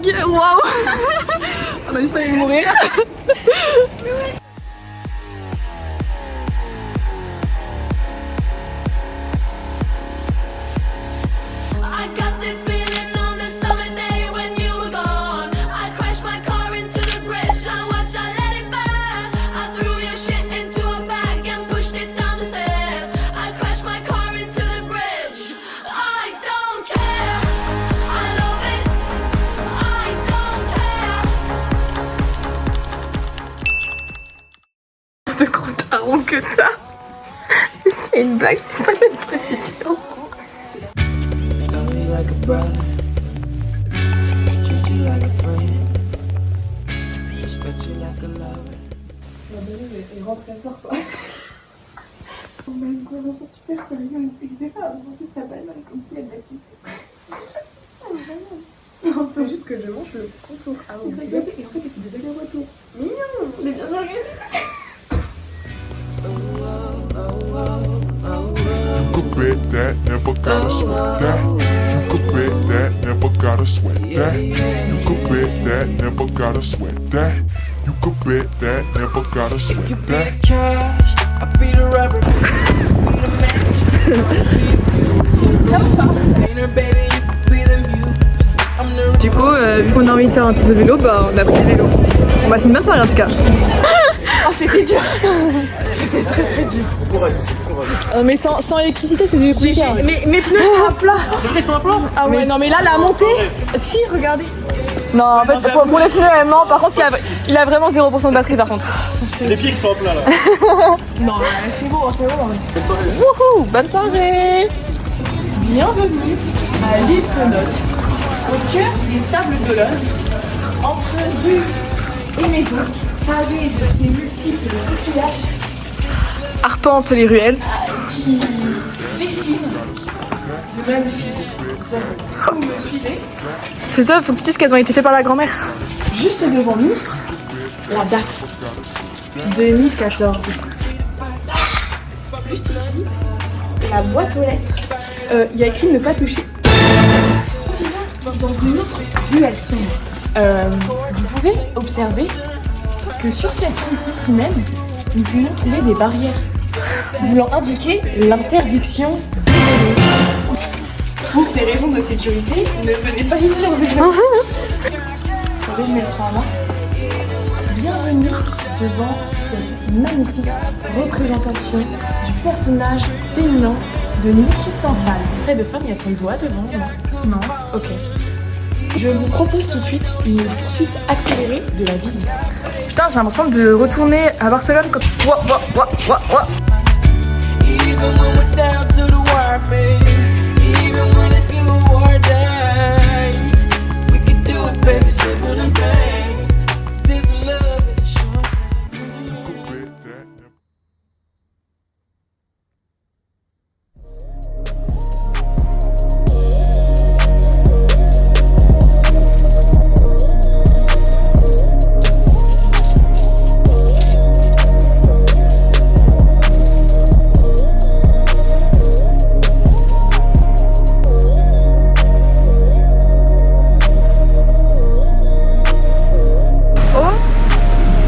blague. Waouh. On a juste failli mourir. De gros taron que t'as. C'est une blague, c'est pas cette position. Elle rentre, elle sort quoi. On a une conversation super sérieuse et que des fois elle mange sa banane comme si elle la suçait. Non, faut juste que je mange le contour avant de regarder et en fait il fait des allers-retours. Mignon, on est bien organisé. You could bet that, never gotta sweat that. You could bet that, never gotta sweat that. You could bet that, never gotta sweat that. You could bet that, never gotta sweat that. Cash, I be the rapper, be the match. Du coup, vu qu'on a envie de faire un tour de vélo, bah on a pris le vélo. On passe une bonne soirée en tout cas. Oh c'était dur. C'était très très dur. Mais sans électricité, c'est du compliqué. Mais mes pneus sont à plat. C'est vrai, ils sont à plat. Ah ouais, non mais là la montée. Si, regardez. Non, en fait, pour les pneus, non. Par contre, il a vraiment 0% de batterie par contre. C'est les pieds qui sont à plat là. Non, c'est bon, c'est bon. Bonne soirée. Wouhou, bonne soirée. Bienvenue à l'île Penote, au cœur des Sables d'Olonne, entre rue et maison, pavée de ces multiples coquillages Arpente les ruelles. qui dessinent de magnifiques œuvres. Comme vous me suivez, Ces œuvres, faut que tu dises qu'elles ont été faites par la grand-mère. juste devant nous, la date 2014. Juste ici, la boîte aux lettres. Il y a écrit ne pas toucher. Dans une autre ruelle sombre, vous pouvez observer que sur cette rue ici même, nous pouvons trouver des barrières voulant indiquer l'interdiction des vélos. Pour des raisons de sécurité, ne venez pas ici en vélo. Attendez, je mettrai en main. Bienvenue devant cette magnifique représentation du personnage féminin de Niki de Saint-Phal. Près de femme, il y a ton doigt devant. Non. Ok. Je vous propose tout de suite une poursuite accélérée de la visite. Putain, j'ai l'impression de retourner à Barcelone quand... Ouah. Even when we're down to the wire, babe. Even when it do or die, we can do it, baby, simple and plain. This love is a short thing. You could bet that, never.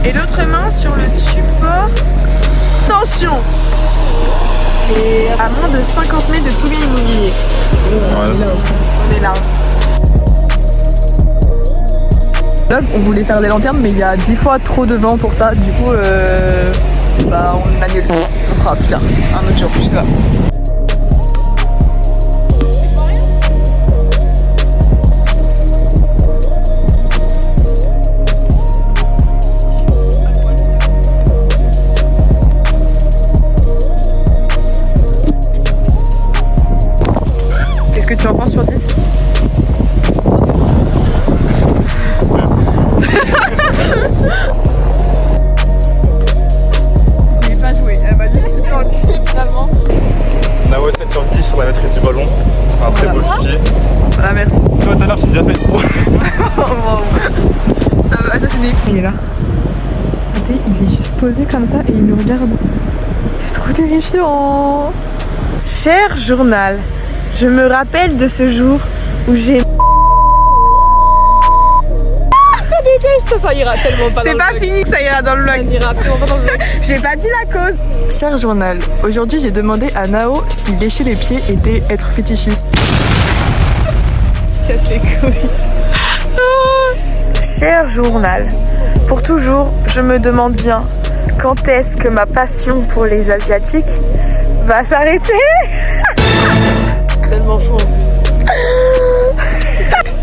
Et l'autre main sur le support. Attention! Et à moins de 50 mètres de tout bien immobilier. On est là. Là, on voulait faire des lanternes, mais il y a 10 fois trop de vent pour ça. Du coup, bah, on annule. On fera plus tard, un autre jour, je sais pas. Qu'est-ce que tu en penses sur 10? Je vais pas jouer, elle m'a dit que c'est sur le pied finalement. On a ouais, 7 sur 10 sur la maîtrise du ballon. Un très beau ski. Ah merci. Toi tout à l'heure j'ai déjà fait une pro. Ça c'est Nick. Il est là. Regardez, il est juste posé comme ça et il nous regarde. C'est trop terrifiant. Cher journal, je me rappelle de ce jour où j'ai Ça ira tellement pas. C'est pas fini que ça ira dans le Ça vlog. n'ira absolument pas dans le vlog. J'ai pas dit la cause. Cher journal, aujourd'hui j'ai demandé à Nao si lécher les pieds était être fétichiste. Casse les couilles. Cher journal, pour toujours, je me demande bien quand est-ce que ma passion pour les Asiatiques va s'arrêter. Tellement faux en plus.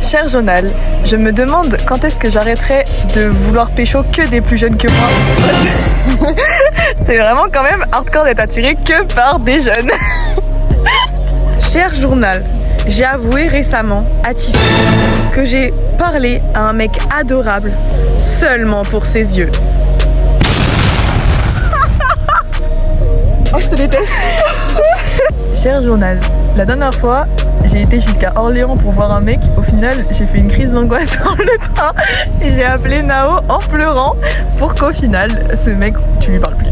Cher journal, je me demande quand est-ce que j'arrêterai de vouloir pécho que des plus jeunes que moi. C'est vraiment quand même hardcore d'être attiré que par des jeunes. Cher journal, j'ai avoué récemment à Tiffy que j'ai parlé à un mec adorable seulement pour ses yeux. Oh, je te déteste. Cher journal, la dernière fois, j'ai été jusqu'à Orléans pour voir un mec. Au final, j'ai fait une crise d'angoisse dans le train et j'ai appelé Nao en pleurant pour qu'au final, ce mec, tu lui parles plus.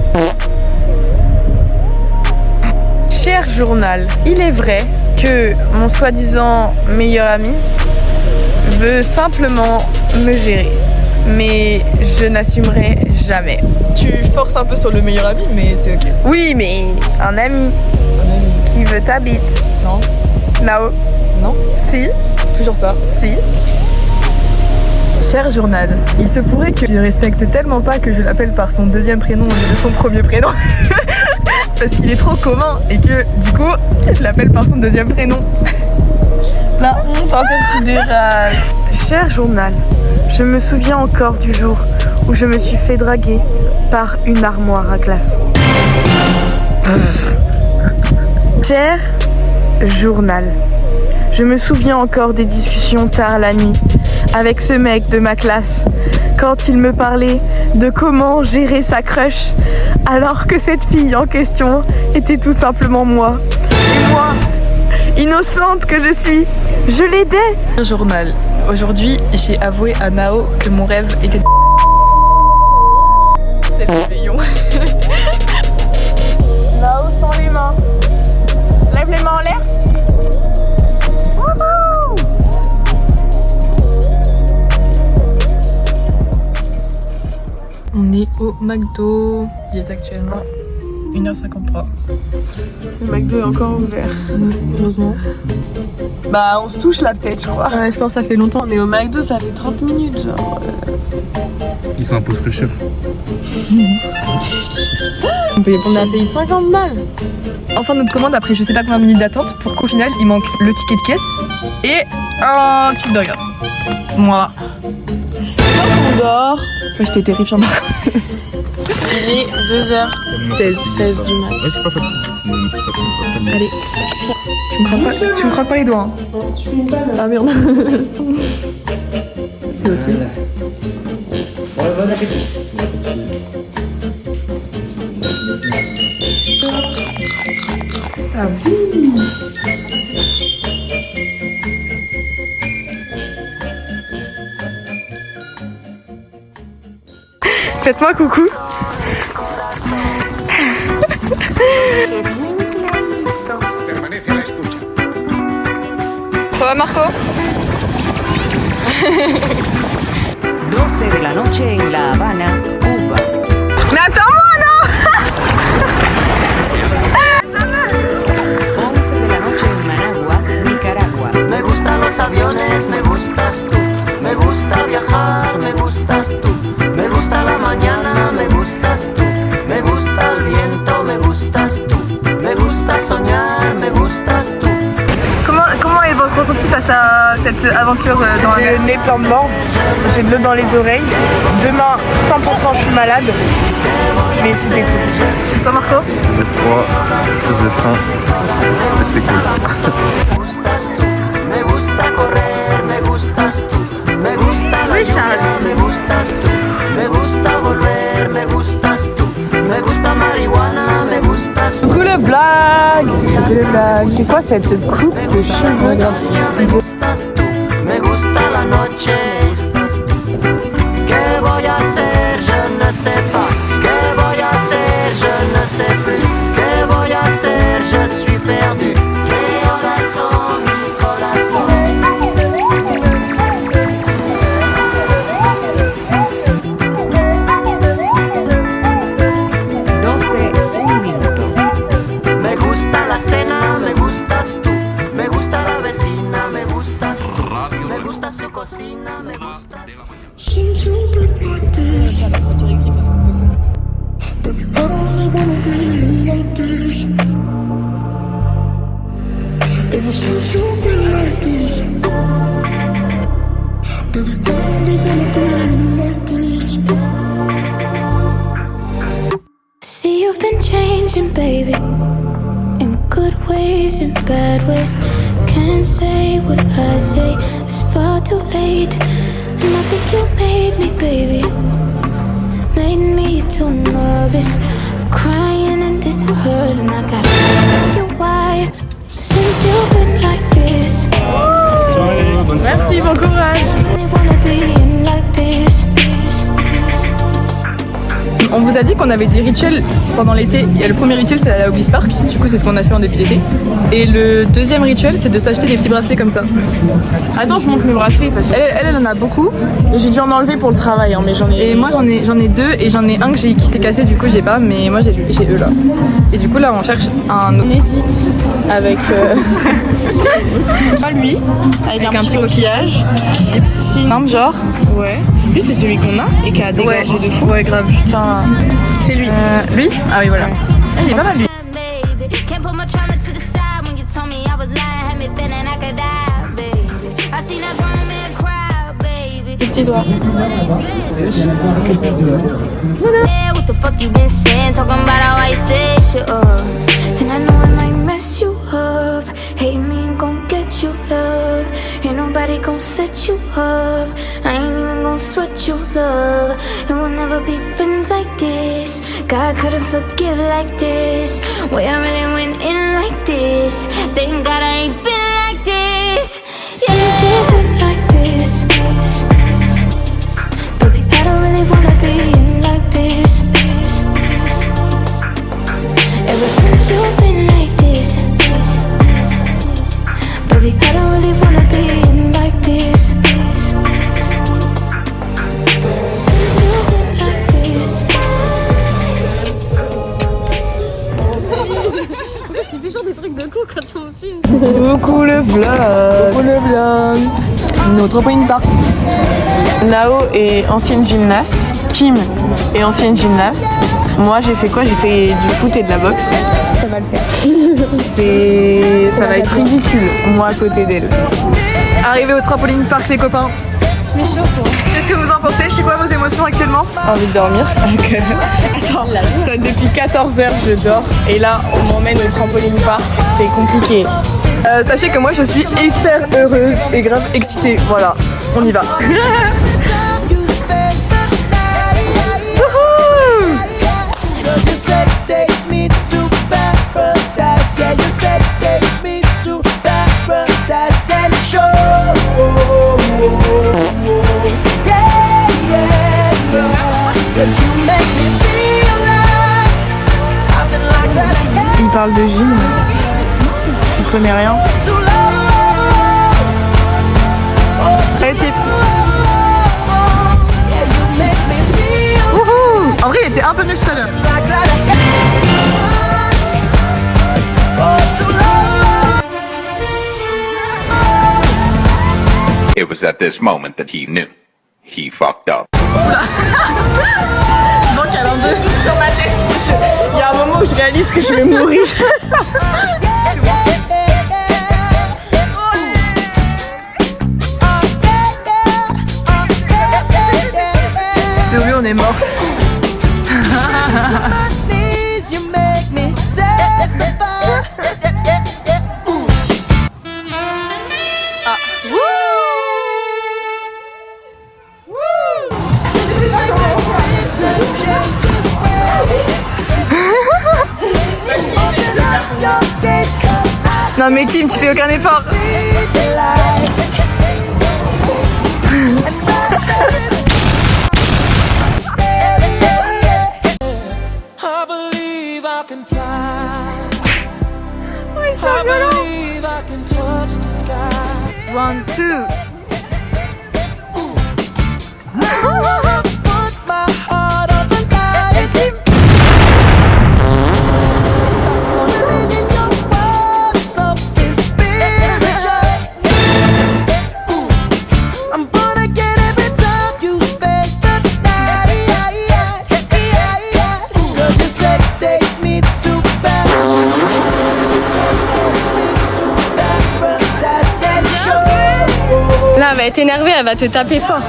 Cher journal, il est vrai que mon soi-disant meilleur ami veut simplement me gérer, mais je n'assumerai jamais. Tu forces un peu sur le meilleur ami, mais c'est ok. Oui, mais un ami qui veut ta bite. Non, Nao, non, si, toujours pas. si. Cher journal, il se pourrait que je le respecte tellement pas que je l'appelle par son deuxième prénom au lieu de son premier prénom. Parce qu'il est trop commun et que du coup, je l'appelle par son deuxième prénom. La honte intersidérale. Cher journal, je me souviens encore du jour où je me suis fait draguer par une armoire à glace. Cher journal, je me souviens encore des discussions tard la nuit avec ce mec de ma classe quand il me parlait de comment gérer sa crush alors que cette fille en question était tout simplement moi. Et moi, innocente que je suis, je l'aidais. Cher journal, aujourd'hui, j'ai avoué à Nao que mon rêve était... C'est le réveillon. Nao sans les mains. Lève les mains en l'air. Wouhou! On est au McDo. Il est actuellement 1h53. Le McDo est encore ouvert. Heureusement. Bah on se touche la tête je crois. Ouais, je pense que ça fait longtemps. On est au McDo, ça fait 30 minutes genre. Ils s'imposent plus cher. On a payé 50 balles. Enfin, notre commande après je sais pas combien de minutes d'attente pour qu'au final il manque le ticket de caisse et un cheeseburger. Voilà. On dort. Ouais, j'étais terrifiant. Il est 2h16 du mat. Ouais, c'est pas fatigué. C'est une fatigue. Allez, tu me croques pas les doigts. Hein. Ah merde. C'est ok. Ça vit. Faites-moi coucou. Ça va Marco? 12 de la noche en La Habana, Cuba. Mais attends-moi non. 11 de la noche en Managua, Nicaragua. Me gustan los aviones, me gustas tú. Me gusta viajar, me gustas tú. Me gusta la mañana, me gustas tú. Me gusta el viento, me gustas tú. Me gusta soñar, me gustas tú. Comment est votre ressenti face à cette aventure dans la J'ai mer? le nez plein de morve, j'ai de l'eau dans les oreilles. Demain, 100% je suis malade. Mais c'est cool. Toi Marco? Vous êtes 3, vous êtes 1. C'est cool. Me gustas tú. Me gusta correr, me gustas tú. Me gusta la Oui, lluvia, Charles. me gustas tú. Me gusta volver, me gustas tú. Me gusta marihuana, me gustas tú. Coucou le blague. C'est quoi cette coupe de cheveux? Me gustas tú, me gusta la noche. ¿Qué voy a hacer? Je ne sais pas. ¿Qué voy a hacer? Je ne sais plus. ¿Qué voy a hacer? Je suis perdu. Mi corazón, mi corazón. cocina, me gustas. Since you've been like this, baby, I don't really wanna be like this. Ever since you've been like this, baby, I don't really wanna be like this. See, you've been changing, baby, in good ways and bad ways. Can't say what I say, it's far too late. And I think you made me, baby, made me too nervous. I'm crying and this hurt, and I gotta tell you why. Since you've been like this, Merci, bon courage. I really wanna be in like this. On vous a dit qu'on avait des rituels pendant l'été. Le premier rituel c'est aller au Bliss Park, du coup c'est ce qu'on a fait en début d'été. Et le deuxième rituel c'est de s'acheter des petits bracelets comme ça. Attends, je montre mes bracelets parce que Elle en a beaucoup. j'ai dû en enlever pour le travail, hein, mais j'en ai. Et moi j'en ai deux et j'en ai un qui s'est cassé, du coup j'ai pas, mais moi j'ai eux là. Et du coup là on cherche un On hésite avec. Pas lui, avec un petit coquillage. Simple genre. Ouais. Lui, c'est celui qu'on a et qui a dégagé de fou. Ouais grave. Putain. C'est lui. Lui. Ah oui voilà. Il est pas mal lui. Baby, can't put my trauma to the side when you told me I was lying, had me feeling I could die, baby. I seen a grown man cry, baby. Les petits doigts. Yeah, what the fuck you been saying? Talking about how I set you up. And I know it might mess you up. Hate me ain't gon' get you love. Ain't nobody gon' set you up. I ain't even gon' sweat you, love. And we'll never be friends like this. God couldn't forgive like this. Way I really went in like this. Thank God I ain't been like this. Since you've been like this, baby, I don't really wanna be in like this. Ever since you've been like this, baby, I don't really wanna be in like this. Since you've been like this. C'est toujours des trucs de con quand on filme. Coucou le vlog. Coucou le vlog. Nos trampoline park. Nao est ancienne gymnaste. Kim est ancienne gymnaste. Moi, j'ai fait quoi? J'ai fait du foot et de la boxe. Ça va le faire. Ça va être ridicule, moi à côté d'elle. Arrivé au trampoline park les copains. Je suis sûre quoi. Qu'est-ce que vous en pensez? C'est quoi vos émotions actuellement? Envie de dormir. Attends, ça depuis 14h je dors. Et là, on m'emmène au trampoline park. C'est compliqué. Sachez que moi je suis hyper heureuse et grave excitée. Voilà, on y va. Cause your sex takes me to paradise. Yeah, your sex takes me to paradise and it shows. Yeah, yeah, yeah. Cause you make me feel like I've been locked out of hell. Il parle de gym. Il connaît rien. Too long. Salut Tiff. Yeah, you make me feel Wouhou! En vrai il était un peu mieux que tout à l'heure. locked out of hell. For too long. It was at this moment that he knew. He fucked up. Bon calendrier. Sur ma tête. Il y a un moment où je réalise que je vais mourir. Oui on est morte. You make me testify. Non mais Kim tu fais aucun effort. I believe I can fly. I believe I can touch the sky. 1, 2. Put my heart on the line and keep swimming in your world, something spiritual. I'm être énervée, elle va te taper fort.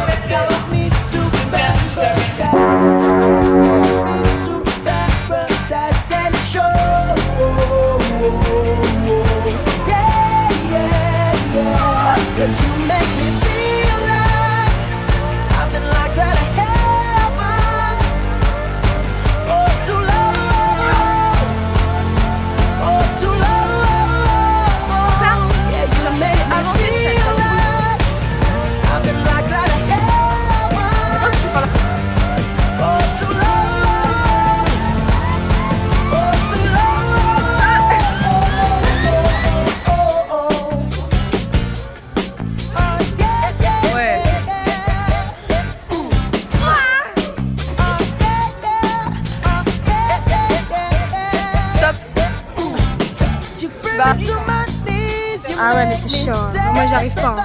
Ah ouais mais c'est chiant, hein. Moi j'arrive pas. Hein.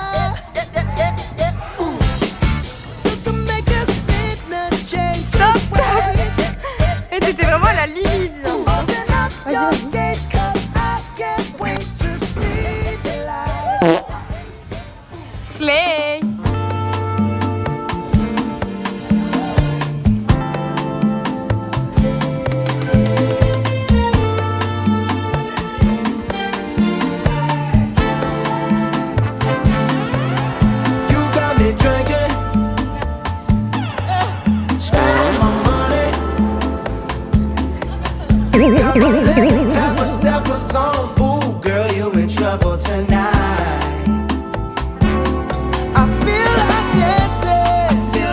Stop, stop. Et t'étais vraiment à la limite. Vas-y, vas-y. Slay. Ooh, girl, you in trouble tonight. I feel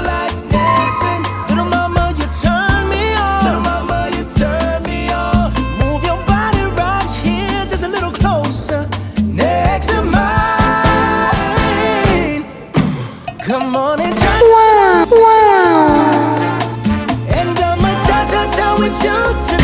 like dancing. Little mama, you turn me on. Little mama, you turn me on. Move your body right here, just a little closer, next to mine. Come on and try. And I'ma cha-cha-cha with you tonight.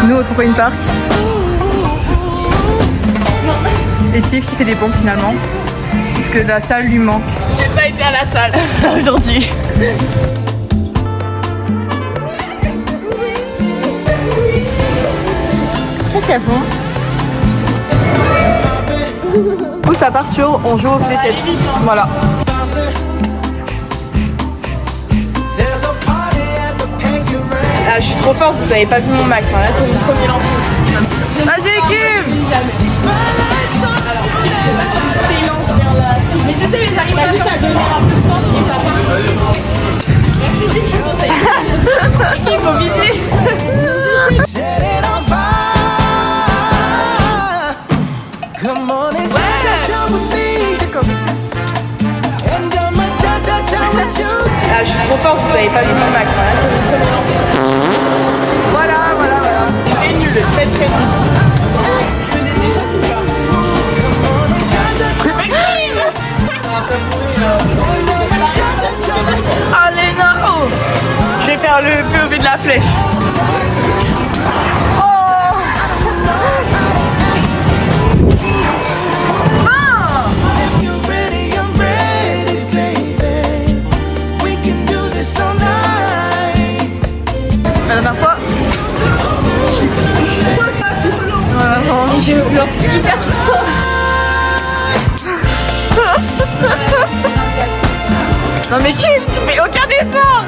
Nous au Trampoline Park. Et Tiff qui fait des pompes finalement. Parce que la salle lui manque. J'ai pas été à la salle aujourd'hui. Qu'est-ce qu'elles font? Où ça part sur on joue aux fléchettes. Voilà. Ah, je suis trop forte, vous avez pas vu mon max, hein. Là c'est mon premier lancement. Vas-y Kim. Mais je sais, mais j'arrive pas juste à donner un peu de temps et ça part. Merci Dick, je conseille. Il faut viser. Ah, je suis trop forte, vous avez pas vu mon max, hein. Là c'est mon premier lancement. Voilà. C'est nul, très très nul. Je connais déjà c'est pas. Allez, non! Je vais faire le POV de la flèche. La dernière fois. Et je lance hyper fort. Non mais Kim, tu fais aucun effort.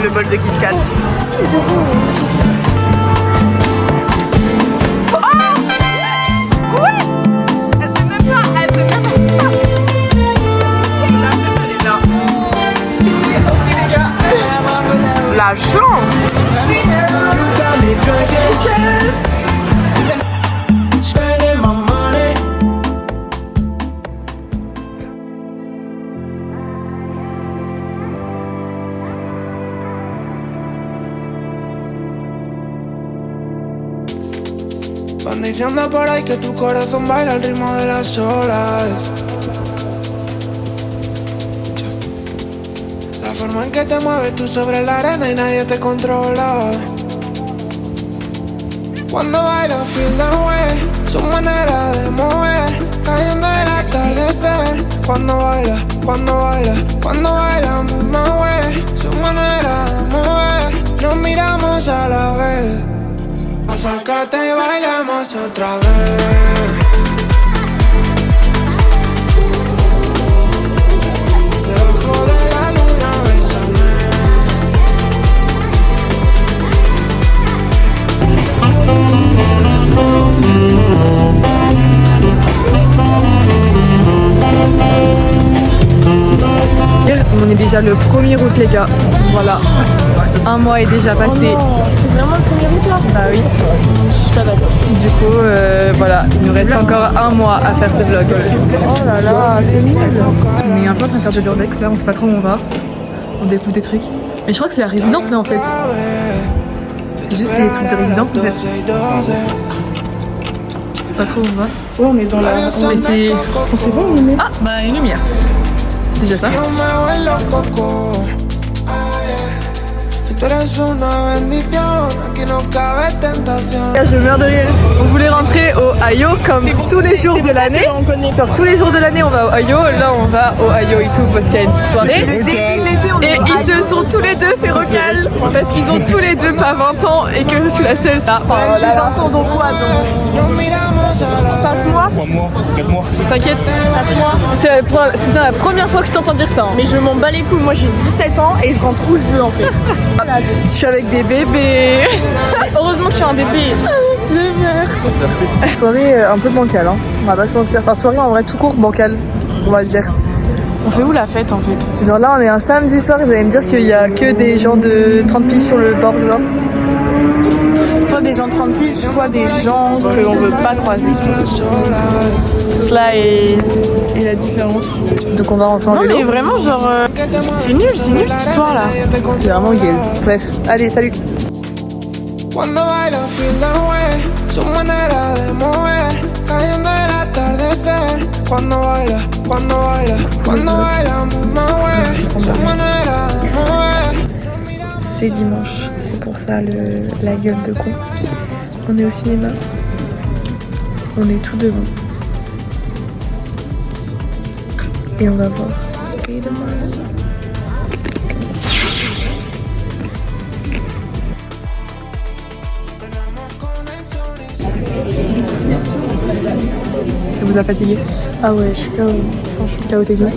Le bol de Kit Kat. 6 euros. La chance! Spending my money. Van diciendo por ahí que tu corazón baila al ritmo de las olas. La forma en que te mueves tú sobre la arena y nadie te controla. Cuando baila feel the way, su manera de mover, cayendo el atardecer. Cuando baila, cuando baila, cuando baila move my way, su manera de mover. Nos miramos a la vez, acércate y bailamos otra vez. Debajo de la luna bésame. On est déjà le 1er août les gars, voilà, un mois est déjà passé. Oh non, c'est vraiment le 1er août là? Bah oui. Je suis pas d'accord. Du coup, voilà, il nous reste encore un mois à faire ce vlog. Oh là là, c'est nul. On est un peu en train de faire de l'urbex là, on sait pas trop où on va. On découvre des trucs. Mais je crois que c'est la résidence là en fait. C'est juste les trucs de résidence en fait. Je sais pas trop où on va. Oh, on est dans la. On va essayer. On sait pas où on est. Ah, bah une lumière. C'est déjà ça. Yo me vuelvo coco. Tú eres una bendición, aquí no cabe tentación. Là, je meurs de rire. On voulait rentrer au Ayo comme tous les jours de l'année. Genre tous les jours de l'année on va au Ayo. Là on va au Ayo et tout parce qu'il y a une petite soirée. Et ils se sont tous les deux fait recal parce qu'ils ont tous les deux pas 20 ans et que je suis la seule. Ça. Enfin, Les enfants donc quoi donc? Nos miramos a la 5 mois? 3 mois, 4 mois. T'inquiète. 4 mois? C'est bien la première fois que je t'entends dire ça. Hein. Mais je m'en bats les couilles, moi j'ai 17 ans et je rentre où je veux en fait. Je suis avec des bébés. Heureusement que je suis un bébé. Je meurs. Soirée un peu bancale, hein. On va pas se mentir. Enfin, soirée en vrai tout court bancale, on va le dire. On fait où la fête en fait? Genre là, on est un samedi soir et vous allez me dire qu'il y a que des gens de 30 piges sur le bord, genre. Soit des gens de 38, soit des gens qu'on veut pas croiser. Donc là est la différence. Donc on va rentrer en Non vélo. mais vraiment genre c'est nul cette histoire là. C'est vraiment gaze. Bref, allez, salut. Cuando baila feel the way, su manera de mover, cayendo el atardecer. Cuando baila, cuando baila, cuando baila move my way, su manera de mover. C'est dimanche, c'est pour ça la gueule de con. On est au cinéma. On est tout devant. Et on va voir Spider-Man. Ça vous a fatigué? Ah ouais, je suis KO. KO technique.